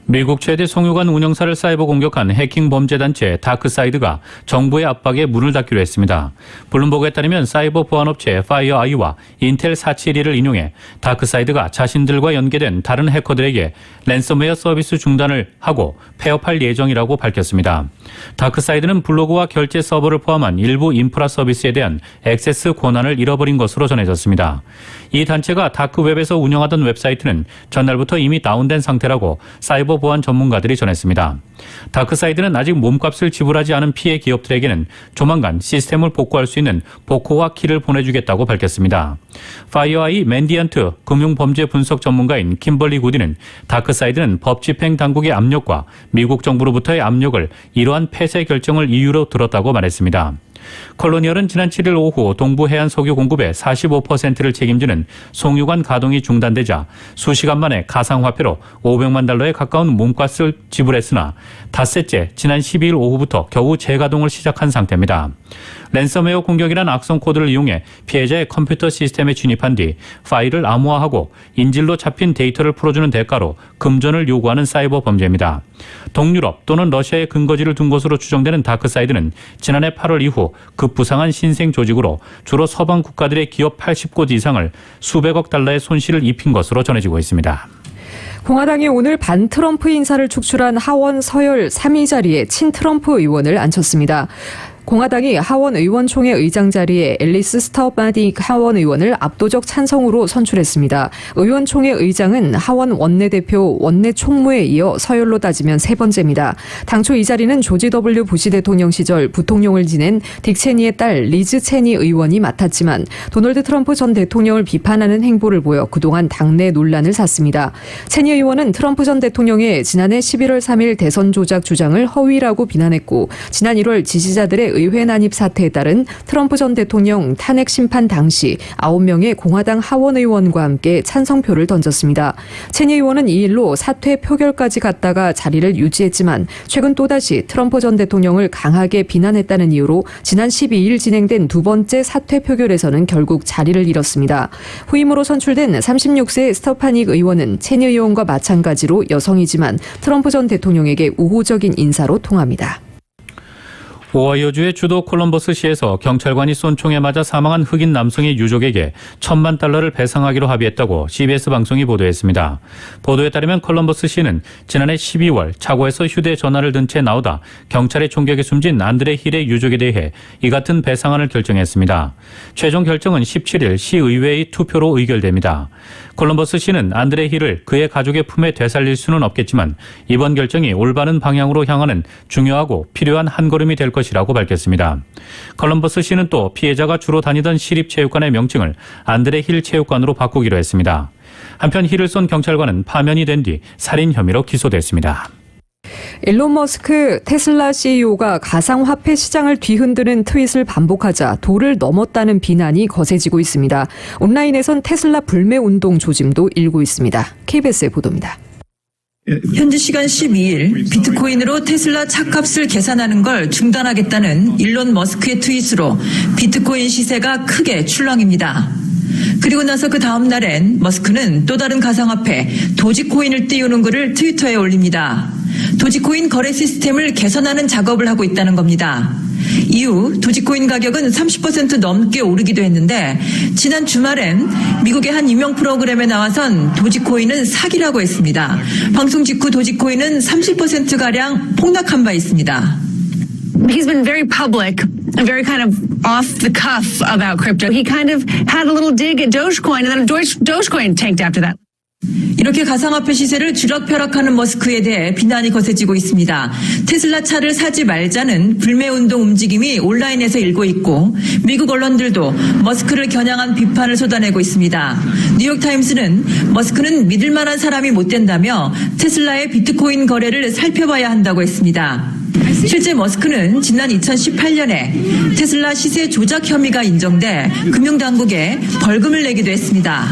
미국 최대 송유관 운영사를 사이버 공격한 해킹 범죄 단체 다크사이드가 정부의 압박에 문을 닫기로 했습니다. 블룸버그에 따르면 사이버 보안업체 파이어아이와 인텔 472를 인용해 다크사이드가 자신들과 연계된 다른 해커들에게 랜섬웨어 서비스 중단을 하고 폐업할 예정이라고 밝혔습니다. 다크사이드는 블로그와 결제 서버를 포함한 일부 인프라 서비스에 대한 액세스 권한을 잃어버린 것으로 전해졌습니다. 이 단체가 다크웹에서 운영하던 웹사이트는 전날부터 이미 다운된 상태라고 사이버 보안 전문가들이 전했습니다. 다크사이드는 아직 몸값을 지불하지 않은 피해 기업들에게는 조만간 시스템을 복구할 수 있는 복구와 키를 보내주겠다고 밝혔습니다. 파이어아이 맨디안트 금융범죄 분석 전문가인 킴벌리 구디는 다크사이드는 법 집행 당국의 압력과 미국 정부로부터의 압력을 이러한 폐쇄 결정을 이유로 들었다고 말했습니다. 콜로니얼은 지난 7일 오후 동부 해안 석유 공급의 45%를 책임지는 송유관 가동이 중단되자 수시간 만에 가상화폐로 500만 달러에 가까운 몸값을 지불했으나 닷새째 지난 12일 오후부터 겨우 재가동을 시작한 상태입니다. 랜섬웨어 공격이란 악성 코드를 이용해 피해자의 컴퓨터 시스템에 진입한 뒤 파일을 암호화하고 인질로 잡힌 데이터를 풀어주는 대가로 금전을 요구하는 사이버 범죄입니다. 동유럽 또는 러시아의 근거지를 둔 것으로 추정되는 다크사이드는 지난해 8월 이후 급부상한 신생 조직으로 주로 서방 국가들의 기업 80곳 이상을 수백억 달러의 손실을 입힌 것으로 전해지고 있습니다. 공화당이 오늘 반트럼프 인사를 축출한 하원 서열 3위 자리에 친트럼프 의원을 앉혔습니다. 공화당이 하원 의원총회 의장 자리에 앨리스 스타우바닉 하원 의원을 압도적 찬성으로 선출했습니다. 의원총회 의장은 하원 원내대표, 원내총무에 이어 서열로 따지면 세 번째입니다. 당초 이 자리는 조지 W. 부시 대통령 시절 부통령을 지낸 딕 체니의 딸 리즈 체니 의원이 맡았지만 도널드 트럼프 전 대통령을 비판하는 행보를 보여 그동안 당내 논란을 샀습니다. 체니 의원은 트럼프 전 대통령의 지난해 11월 3일 대선 조작 주장을 허위라고 비난했고 지난 1월 지지자들의 의회 난입 사태에 따른 트럼프 전 대통령 탄핵 심판 당시 9명의 공화당 하원 의원과 함께 찬성표를 던졌습니다. 체니 의원은 이 일로 사퇴 표결까지 갔다가 자리를 유지했지만 최근 또다시 트럼프 전 대통령을 강하게 비난했다는 이유로 지난 12일 진행된 두 번째 사퇴 표결에서는 결국 자리를 잃었습니다. 후임으로 선출된 36세 스타우바닉 의원은 체니 의원과 마찬가지로 여성이지만 트럼프 전 대통령에게 우호적인 인사로 통합니다. 오하이오주의 주도 콜럼버스시에서 경찰관이 쏜 총에 맞아 사망한 흑인 남성의 유족에게 $10,000를 배상하기로 합의했다고 CBS 방송이 보도했습니다. 보도에 따르면 콜럼버스시는 지난해 12월 차고에서 휴대전화를 든 채 나오다 경찰의 총격에 숨진 안드레 힐의 유족에 대해 이 같은 배상안을 결정했습니다. 최종 결정은 17일 시의회의 투표로 의결됩니다. 콜럼버스시는 안드레 힐을 그의 가족의 품에 되살릴 수는 없겠지만 이번 결정이 올바른 방향으로 향하는 중요하고 필요한 한 걸음이 될 것이라고 밝혔습니다. 콜럼버스시는 또 피해자가 주로 다니던 시립체육관의 명칭을 안드레 힐 체육관으로 바꾸기로 했습니다. 한편 힐을 쏜 경찰관은 파면이 된 뒤 살인 혐의로 기소됐습니다. 일론 머스크 테슬라 CEO가 가상화폐 시장을 뒤흔드는 트윗을 반복하자 도를 넘었다는 비난이 거세지고 있습니다. 온라인에선 테슬라 불매운동 조짐도 일고 있습니다. KBS의 보도입니다. 현지 시간 12일 비트코인으로 테슬라 차값을 계산하는 걸 중단하겠다는 일론 머스크의 트윗으로 비트코인 시세가 크게 출렁입니다. 그리고 나서 그 다음 날엔 머스크는 또 다른 가상화폐 도지코인을 띄우는 글을 트위터에 올립니다. 도지코인 거래 시스템을 개선하는 작업을 하고 있다는 겁니다. 이후 도지코인 가격은 30% 넘게 오르기도 했는데 지난 주말엔 미국의 한 유명 프로그램에 나와선 도지코인은 사기라고 했습니다. 방송 직후 도지코인은 30%가량 폭락한 바 있습니다. He's been very public and very kind of off the cuff about crypto. He kind of had a little dig at Dogecoin and then Dogecoin tanked after that. 이렇게 가상화폐 시세를 쥐락펴락하는 머스크에 대해 비난이 거세지고 있습니다. 테슬라 차를 사지 말자는 불매운동 움직임이 온라인에서 일고 있고 미국 언론들도 머스크를 겨냥한 비판을 쏟아내고 있습니다. 뉴욕타임스는 머스크는 믿을 만한 사람이 못 된다며 테슬라의 비트코인 거래를 살펴봐야 한다고 했습니다. 실제 머스크는 지난 2018년에 테슬라 시세 조작 혐의가 인정돼 금융당국에 벌금을 내기도 했습니다.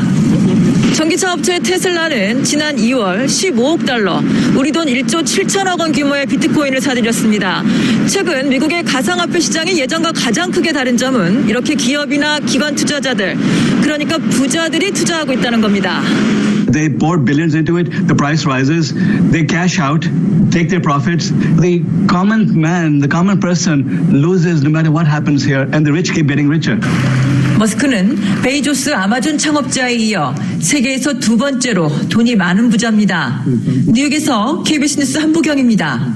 전기차 업체 테슬라는 지난 2월 15억 달러, 우리 돈 1조 7천억 원 규모의 비트코인을 사들였습니다. 최근 미국의 가상화폐 시장이 예전과 가장 크게 다른 점은 이렇게 기업이나 기관 투자자들, 그러니까 부자들이 투자하고 있다는 겁니다. They pour billions into it, the price rises, they cash out, take their profits. The common man, the common person loses no matter what happens here, and the rich keep getting richer. 머스크는 베이조스 아마존 창업자에 이어 세계에서 두 번째로 돈이 많은 부자입니다. 뉴욕에서 KBS 뉴스 한보경입니다.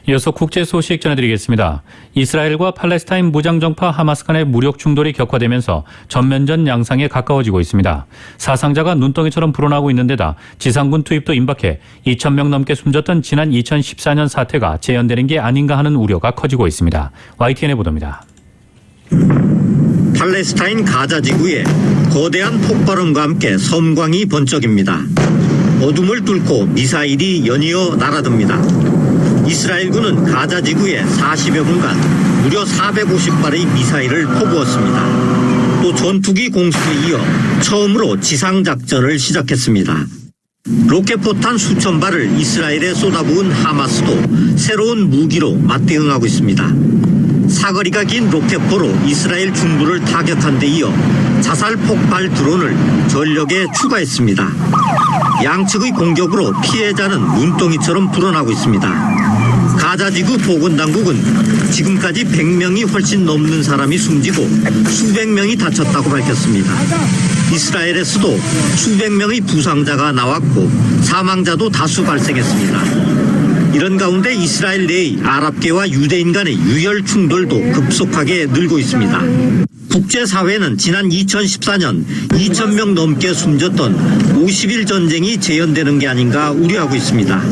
이어서 국제 소식 전해드리겠습니다. 이스라엘과 팔레스타인 무장정파 하마스 간의 무력 충돌이 격화되면서 전면전 양상에 가까워지고 있습니다. 사상자가 눈덩이처럼 불어나고 있는 데다 지상군 투입도 임박해 2,000명 넘게 숨졌던 지난 2014년 사태가 재현되는 게 아닌가 하는 우려가 커지고 있습니다. YTN의 보도입니다. 팔레스타인 가자 지구에 거대한 폭발음과 함께 섬광이 번쩍입니다. 어둠을 뚫고 미사일이 연이어 날아듭니다. 이스라엘군은 가자 지구에 40여 분간 무려 450발의 미사일을 퍼부었습니다. 또 전투기 공습에 이어 처음으로 지상작전을 시작했습니다. 로켓포탄 수천 발을 이스라엘에 쏟아부은 하마스도 새로운 무기로 맞대응하고 있습니다. 사거리가 긴 로켓포로 이스라엘 중부를 타격한 데 이어 자살 폭발 드론을 전력에 추가했습니다. 양측의 공격으로 피해자는 눈덩이처럼 불어나고 있습니다. 가자지구 보건당국은 지금까지 100명이 훨씬 넘는 사람이 숨지고 수백 명이 다쳤다고 밝혔습니다. 이스라엘에서도 수백 명의 부상자가 나왔고 사망자도 다수 발생했습니다. 이런 가운데 이스라엘 내의 아랍계와 유대인 간의 유혈 충돌도 급속하게 늘고 있습니다. 국제사회는 지난 2014년 2,000명 넘게 숨졌던 50일 전쟁이 재현되는 게 아닌가 우려하고 있습니다.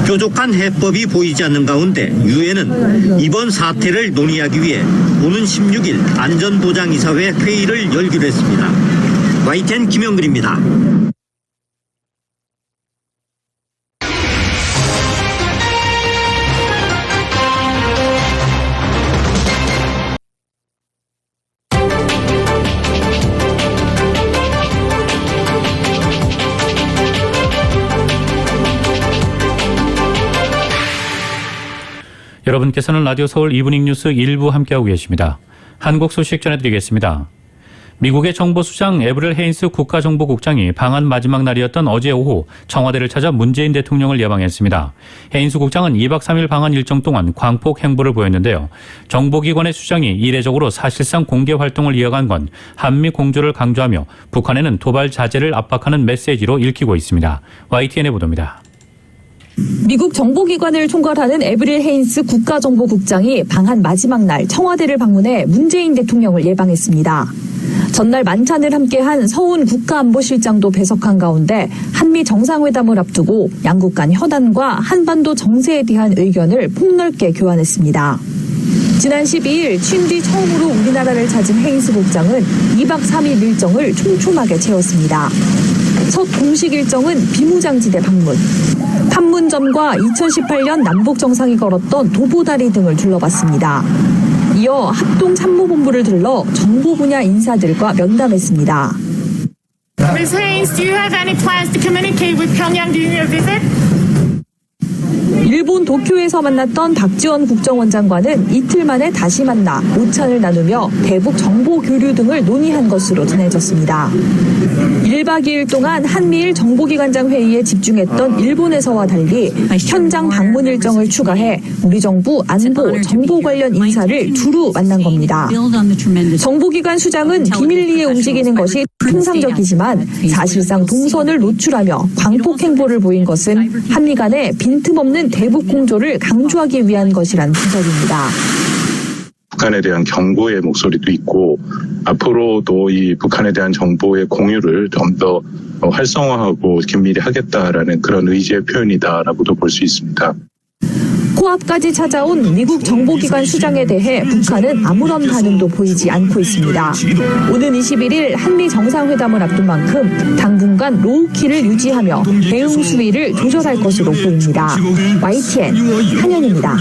뾰족한 해법이 보이지 않는 가운데 유엔은 이번 사태를 논의하기 위해 오는 16일 안전보장이사회 회의를 열기로 했습니다. YTN 김영근입니다. 여러분께서는 라디오 서울 이브닝 뉴스 일부 함께하고 계십니다. 한국 소식 전해드리겠습니다. 미국의 정보수장 에브릴 헤인스 국가정보국장이 방한 마지막 날이었던 어제 오후 청와대를 찾아 문재인 대통령을 예방했습니다. 헤인스 국장은 2박 3일 방한 일정 동안 광폭 행보를 보였는데요. 정보기관의 수장이 이례적으로 사실상 공개 활동을 이어간 건 한미 공조를 강조하며 북한에는 도발 자제를 압박하는 메시지로 읽히고 있습니다. YTN의 보도입니다. 미국 정보기관을 총괄하는 에브릴 헤인스 국가정보국장이 방한 마지막 날 청와대를 방문해 문재인 대통령을 예방했습니다. 전날 만찬을 함께한 서훈 국가안보실장도 배석한 가운데 한미 정상회담을 앞두고 양국 간 현안과 한반도 정세에 대한 의견을 폭넓게 교환했습니다. 지난 12일 취임 뒤 처음으로 우리나라를 찾은 헤인스 국장은 2박 3일 일정을 촘촘하게 채웠습니다. 첫 공식 일정은 비무장지대 방문, 판문점과 2018년 남북정상이 걸었던 도보다리 등을 둘러봤습니다. 이어 합동참모본부를 들러 정보 분야 인사들과 면담했습니다. Ms. Haynes, do you have any plans to communicate with Pyongyang during your visit? 일본 도쿄에서 만났던 박지원 국정원장과는 이틀 만에 다시 만나 오찬을 나누며 대북 정보 교류 등을 논의한 것으로 전해졌습니다. 1박 2일 동안 한미일 정보기관장 회의에 집중했던 일본에서와 달리 현장 방문 일정을 추가해 우리 정부 안보, 정보 관련 인사를 두루 만난 겁니다. 정보기관 수장은 비밀리에 움직이는 것이 통상적이지만 사실상 동선을 노출하며 광폭 행보를 보인 것은 한미 간의 빈틈없는 대북 공조를 강조하기 위한 것이란 분석입니다. 북한에 대한 경고의 목소리도 있고 앞으로도 이 북한에 대한 정보의 공유를 좀 더 활성화하고 긴밀히 하겠다라는 그런 의지의 표현이다라고도 볼 수 있습니다. 코앞까지 찾아온 미국 정보기관 수장에 대해 북한은 아무런 반응도 보이지 않고 있습니다. 오는 21일 한미 정상회담을 앞둔 만큼 당분간 로우키를 유지하며 대응 수위를 조절할 것으로 보입니다. YTN 한현입니다.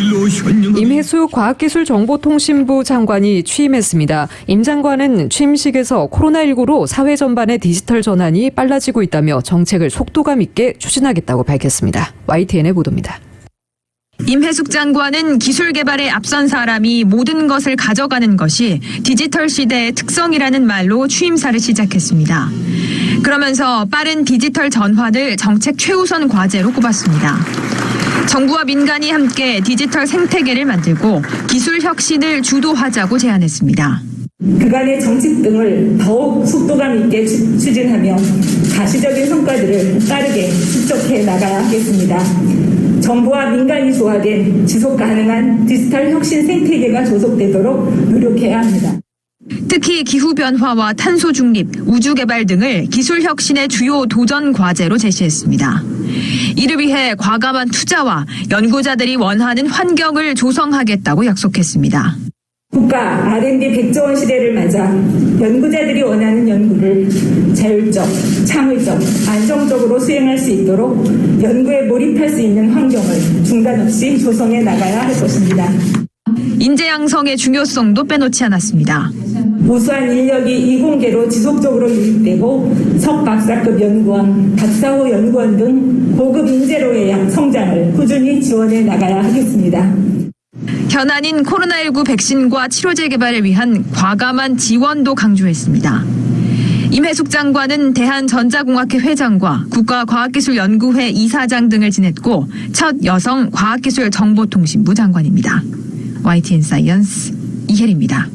임혜수 과학기술정보통신부 장관이 취임했습니다. 임 장관은 취임식에서 코로나19로 사회 전반의 디지털 전환이 빨라지고 있다며 정책을 속도감 있게 추진하겠다고 밝혔습니다. YTN의 보도입니다. 임혜숙 장관은 기술 개발에 앞선 사람이 모든 것을 가져가는 것이 디지털 시대의 특성이라는 말로 취임사를 시작했습니다. 그러면서 빠른 디지털 전환을 정책 최우선 과제로 꼽았습니다. 정부와 민간이 함께 디지털 생태계를 만들고 기술 혁신을 주도하자고 제안했습니다. 그간의 정책 등을 더욱 속도감 있게 추진하며 가시적인 성과들을 빠르게 축적해 나가야 하겠습니다. 정부와 민간이 조화된 지속 가능한 디지털 혁신 생태계가 조속되도록 노력해야 합니다. 특히 기후변화와 탄소 중립, 우주 개발 등을 기술 혁신의 주요 도전 과제로 제시했습니다. 이를 위해 과감한 투자와 연구자들이 원하는 환경을 조성하겠다고 약속했습니다. 국가 R&D 100조 원 시대를 맞아 연구자들이 원하는 연구를 자율적, 창의적, 안정적으로 수행할 수 있도록 연구에 몰입할 수 있는 환경을 중단 없이 조성해 나가야 할 것입니다. 인재 양성의 중요성도 빼놓지 않았습니다. 우수한 인력이 이공계로 지속적으로 유입되고 석박사급 연구원, 박사호 연구원 등 고급 인재로의 성장을 꾸준히 지원해 나가야 하겠습니다. 현안인 코로나19 백신과 치료제 개발을 위한 과감한 지원도 강조했습니다. 임혜숙 장관은 대한전자공학회 회장과 국가과학기술연구회 이사장 등을 지냈고 첫 여성 과학기술정보통신부 장관입니다. YTN 사이언스 이혜리입니다.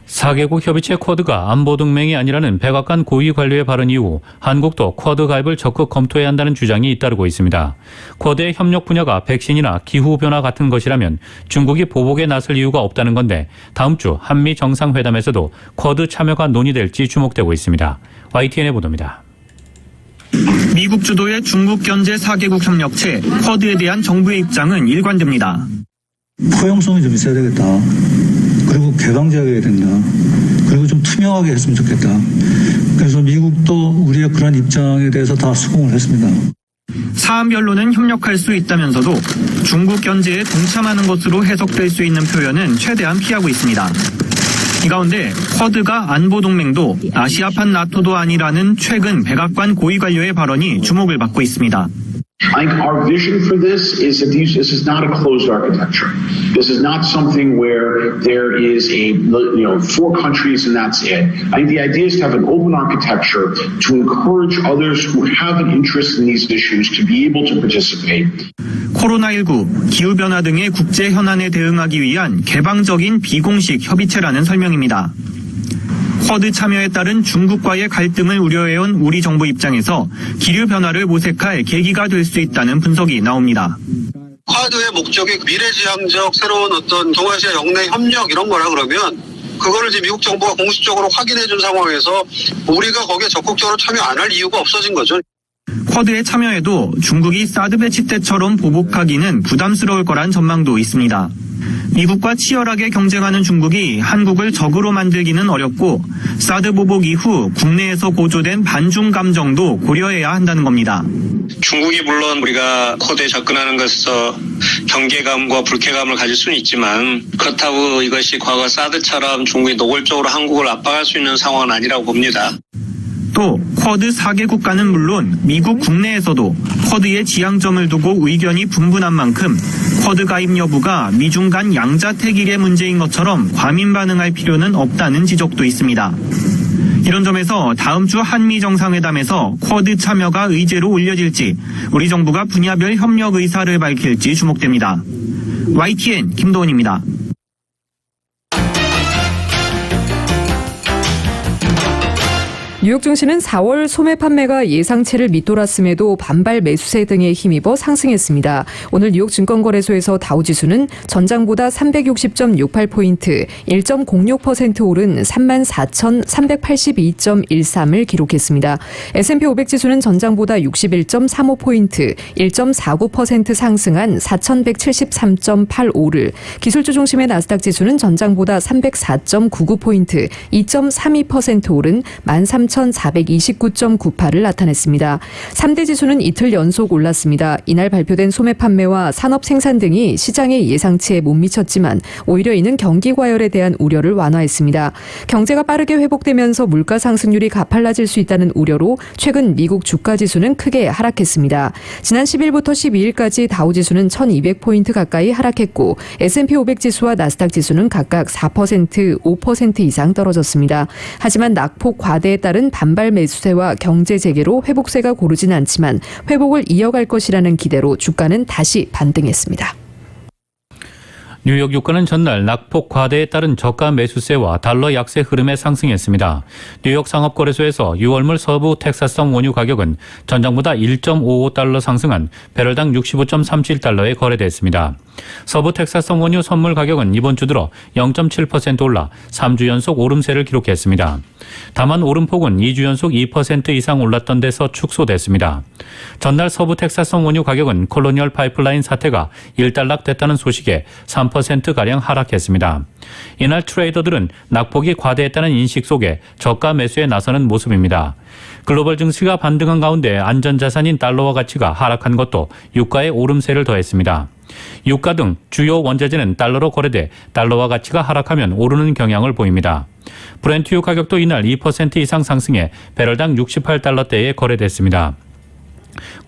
4개국 협의체 쿼드가 안보동맹이 아니라는 백악관 고위 관료의 발언 이후 한국도 쿼드 가입을 적극 검토해야 한다는 주장이 잇따르고 있습니다. 쿼드의 협력 분야가 백신이나 기후변화 같은 것이라면 중국이 보복에 나설 이유가 없다는 건데 다음 주 한미 정상회담에서도 쿼드 참여가 논의될지 주목되고 있습니다. YTN의 보도입니다. 미국 주도의 중국 견제 4개국 협력체 쿼드에 대한 정부의 입장은 일관됩니다. 포용성이 좀 있어야 되겠다. 그리고 개방적이어야 된다. 그리고 좀 투명하게 했으면 좋겠다. 그래서 미국도 우리의 그런 입장에 대해서 다 수긍을 했습니다. 사안별로는 협력할 수 있다면서도 중국 견제에 동참하는 것으로 해석될 수 있는 표현은 최대한 피하고 있습니다. 이 가운데 쿼드가 안보동맹도 아시아판 나토도 아니라는 최근 백악관 고위 관료의 발언이 주목을 받고 있습니다. I think our vision for this is that this is not a closed architecture. This is not something where there is four countries and that's it. I think the idea is to have an open architecture to encourage others who have an interest in these issues to be able to participate. 코로나19, 기후변화 등의 국제 현안에 대응하기 위한 개방적인 비공식 협의체라는 설명입니다. 쿼드 참여에 따른 중국과의 갈등을 우려해온 우리 정부 입장에서 기후변화를 모색할 계기가 될 수 있다는 분석이 나옵니다. 쿼드의 목적이 미래지향적 새로운 어떤 동아시아 영내 협력 이런 거라 그러면 그거를 이제 미국 정부가 공식적으로 확인해 준 상황에서 우리가 거기에 적극적으로 참여 안 할 이유가 없어진 거죠. 쿼드에 참여해도 중국이 사드 배치 때처럼 보복하기는 부담스러울 거란 전망도 있습니다. 미국과 치열하게 경쟁하는 중국이 한국을 적으로 만들기는 어렵고 사드 보복 이후 국내에서 고조된 반중 감정도 고려해야 한다는 겁니다. 중국이 물론 우리가 쿼드에 접근하는 것에서 경계감과 불쾌감을 가질 수는 있지만 그렇다고 이것이 과거 사드처럼 중국이 노골적으로 한국을 압박할 수 있는 상황은 아니라고 봅니다. 또 쿼드 4개국가는 물론 미국 국내에서도 쿼드에 지향점을 두고 의견이 분분한 만큼 쿼드 가입 여부가 미중 간 양자택일의 문제인 것처럼 과민 반응할 필요는 없다는 지적도 있습니다. 이런 점에서 다음 주 한미 정상회담에서 쿼드 참여가 의제로 올려질지 우리 정부가 분야별 협력 의사를 밝힐지 주목됩니다. YTN 김도훈입니다. 뉴욕 증시는 4월 소매 판매가 예상치를 밑돌았음에도 반발 매수세 등에 힘입어 상승했습니다. 오늘 뉴욕 증권거래소에서 다우지수는 전장보다 360.68포인트, 1.06% 오른 34,382.13을 기록했습니다. S&P 500지수는 전장보다 61.35포인트, 1.49% 상승한 4,173.85를, 기술주 중심의 나스닥 지수는 전장보다 304.99포인트, 2.32% 오른 13,429.98을 나타냈습니다. 3대 지수는 이틀 연속 올랐습니다. 이날 발표된 소매 판매와 산업 생산 등이 시장의 예상치에 못 미쳤지만 오히려 이는 경기 과열에 대한 우려를 완화했습니다. 경제가 빠르게 회복되면서 물가 상승률이 가팔라질 수 있다는 우려로 최근 미국 주가 지수는 크게 하락했습니다. 지난 10일부터 12일까지 다우지수는 1,200포인트 가까이 하락했고 S&P 500 지수와 나스닥 지수는 각각 4%, 5% 이상 떨어졌습니다. 하지만 낙폭 과대에 따른 반발 매수세와 경제 재개로 회복세가 고르진 않지만 회복을 이어갈 것이라는 기대로 주가는 다시 반등했습니다. 뉴욕 유가는 전날 낙폭 과대에 따른 저가 매수세와 달러 약세 흐름에 상승했습니다. 뉴욕 상업거래소에서 6월물 서부 텍사스성 원유 가격은 전장보다 1.55달러 상승한 배럴당 65.37달러에 거래됐습니다. 서부 텍사스성 원유 선물 가격은 이번 주 들어 0.7% 올라 3주 연속 오름세를 기록했습니다. 다만 오름폭은 2주 연속 2% 이상 올랐던 데서 축소됐습니다. 전날 서부 텍사스성 원유 가격은 콜로니얼 파이프라인 사태가 일단락됐다는 소식에 3% 3%가량 하락했습니다. 이날 트레이더들은 낙폭이 과대했다는 인식 속에 저가 매수에 나서는 모습입니다. 글로벌 증시가 반등한 가운데 안전자산인 달러화 가치가 하락한 것도 유가의 오름세를 더했습니다. 유가 등 주요 원자재는 달러로 거래돼 달러화 가치가 하락하면 오르는 경향을 보입니다. 브렌트유 가격도 이날 2% 이상 상승해 배럴당 68달러대에 거래됐습니다.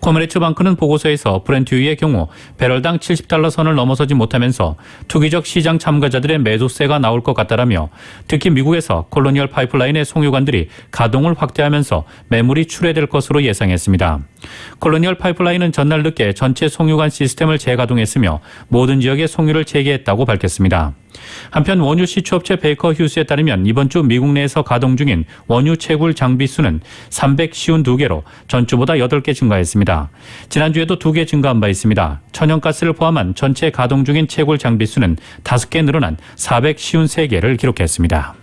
코메르츠방크는 보고서에서 브렌트유의 경우 배럴당 70달러 선을 넘어서지 못하면서 투기적 시장 참가자들의 매도세가 나올 것 같다라며 특히 미국에서 콜로니얼 파이프라인의 송유관들이 가동을 확대하면서 매물이 출회될 것으로 예상했습니다. 콜로니얼 파이프라인은 전날 늦게 전체 송유관 시스템을 재가동했으며 모든 지역에 송유를 재개했다고 밝혔습니다. 한편 원유 시추업체 베이커 휴스에 따르면 이번 주 미국 내에서 가동 중인 원유 채굴 장비 수는 352개로 전주보다 8개 증가했습니다. 지난주에도 2개 증가한 바 있습니다. 천연가스를 포함한 전체 가동 중인 채굴 장비 수는 5개 늘어난 453개를 기록했습니다.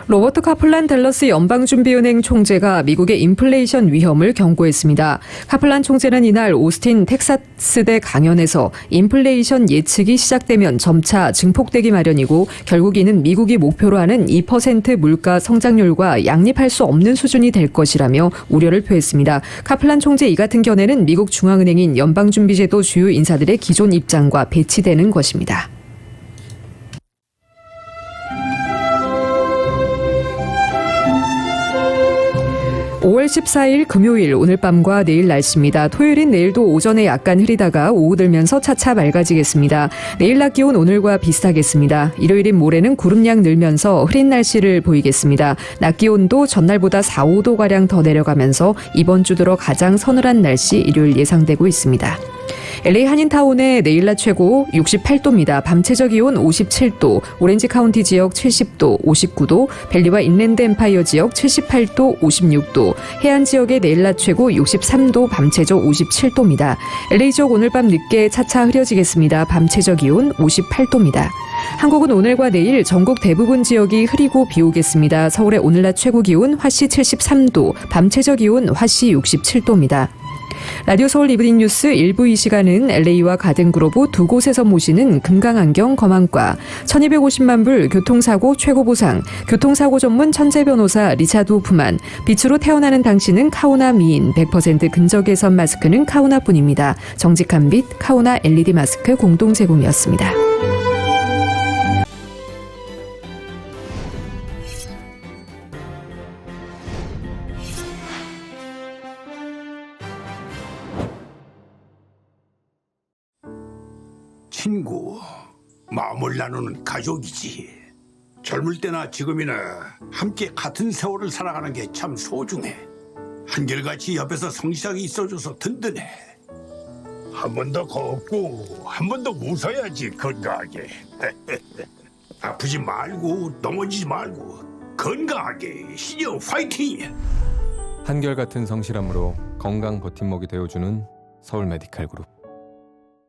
로버트 카플란 댈러스 연방준비은행 총재가 미국의 인플레이션 위험을 경고했습니다. 카플란 총재는 이날 오스틴 텍사스대 강연에서 인플레이션 예측이 시작되면 점차 증폭되기 마련이고 결국 이는 미국이 목표로 하는 2% 물가 성장률과 양립할 수 없는 수준이 될 것이라며 우려를 표했습니다. 카플란 총재 이 같은 견해는 미국 중앙은행인 연방준비제도 주요 인사들의 기존 입장과 배치되는 것입니다. 5월 14일 금요일 오늘 밤과 내일 날씨입니다. 토요일인 내일도 오전에 약간 흐리다가 오후 들면서 차차 맑아지겠습니다. 내일 낮 기온 오늘과 비슷하겠습니다. 일요일인 모레는 구름량 늘면서 흐린 날씨를 보이겠습니다. 낮 기온도 전날보다 4, 5도가량 더 내려가면서 이번 주 들어 가장 서늘한 날씨 일요일 예상되고 있습니다. LA 한인타운의 내일 낮 최고 68도입니다. 밤 최저 기온 57도, 오렌지 카운티 지역 70도, 59도, 밸리와 인랜드 엠파이어 지역 78도, 56도, 해안 지역의 내일 낮 최고 63도, 밤 최저 57도입니다. LA 지역 오늘 밤 늦게 차차 흐려지겠습니다. 밤 최저 기온 58도입니다. 한국은 오늘과 내일 전국 대부분 지역이 흐리고 비 오겠습니다. 서울의 오늘 낮 최고 기온 화씨 73도, 밤 최저 기온 화씨 67도입니다. 라디오 서울 이브닝 뉴스 1부 이 시간은 LA와 가든그로브 두 곳에서 모시는 금강안경 검안과 1250만 불 교통사고 최고 보상, 교통사고 전문 천재 변호사 리차드 호프만, 빛으로 태어나는 당신은 카오나 미인, 100% 근적 개선 마스크는 카오나뿐입니다. 정직한 빛 카오나 LED 마스크 공동 제공이었습니다. 친구, 마음을 나누는 가족이지. 젊을 때나 지금이나 함께 같은 세월을 살아가는 게 참 소중해. 한결같이 옆에서 성실하게 있어줘서 든든해. 한 번 더 걷고 한 번 더 웃어야지 건강하게. 아프지 말고 넘어지지 말고 건강하게 신영 파이팅! 한결같은 성실함으로 건강 버팀목이 되어주는 서울 메디칼 그룹.